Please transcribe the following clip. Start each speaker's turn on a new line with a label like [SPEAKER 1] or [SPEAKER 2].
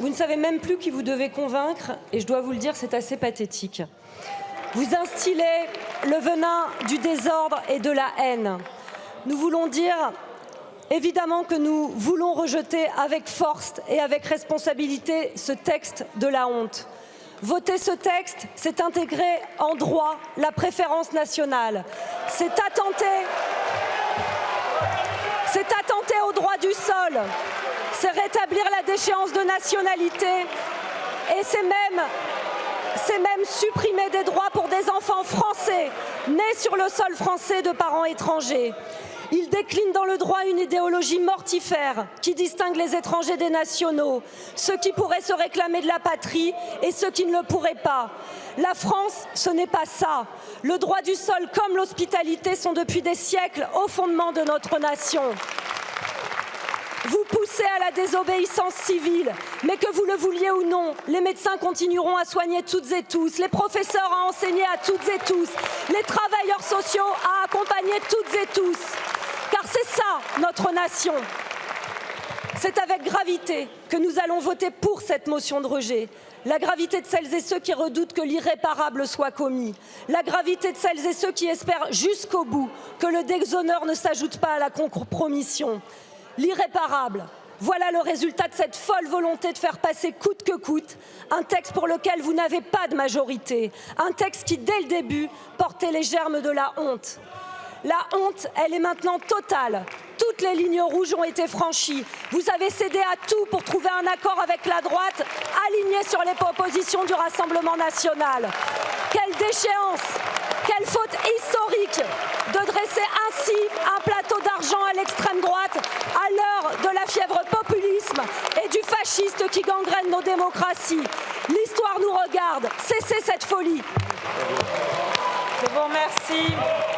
[SPEAKER 1] vous ne savez même plus qui vous devez convaincre, et je dois vous le dire, c'est assez pathétique. Vous instillez le venin du désordre et de la haine. Nous voulons dire, évidemment, que nous voulons rejeter avec force et avec responsabilité ce texte de la honte. Voter ce texte, c'est intégrer en droit la préférence nationale. C'est attenter au droit du sol. C'est rétablir la déchéance de nationalité. Et c'est même supprimer des droits pour des enfants français, nés sur le sol français de parents étrangers. Il décline dans le droit une idéologie mortifère qui distingue les étrangers des nationaux, ceux qui pourraient se réclamer de la patrie et ceux qui ne le pourraient pas. La France, ce n'est pas ça. Le droit du sol comme l'hospitalité sont depuis des siècles au fondement de notre nation. Vous poussez à la désobéissance civile, mais que vous le vouliez ou non, les médecins continueront à soigner toutes et tous, les professeurs à enseigner à toutes et tous, les travailleurs sociaux à accompagner toutes et tous. Car c'est ça, notre nation. C'est avec gravité que nous allons voter pour cette motion de rejet. La gravité de celles et ceux qui redoutent que l'irréparable soit commis. La gravité de celles et ceux qui espèrent jusqu'au bout que le déshonneur ne s'ajoute pas à la compromission. L'irréparable, voilà le résultat de cette folle volonté de faire passer coûte que coûte un texte pour lequel vous n'avez pas de majorité, un texte qui, dès le début, portait les germes de la honte. La honte, elle est maintenant totale. Toutes les lignes rouges ont été franchies. Vous avez cédé à tout pour trouver un accord avec la droite, aligné sur les propositions du Rassemblement national. Quelle déchéance! Quelle faute historique de dresser ainsi un plateau d'argent à l'extrême droite à l'heure de la fièvre populisme et du fasciste qui gangrène nos démocraties. L'histoire nous regarde. Cessez cette folie.
[SPEAKER 2] Je vous remercie.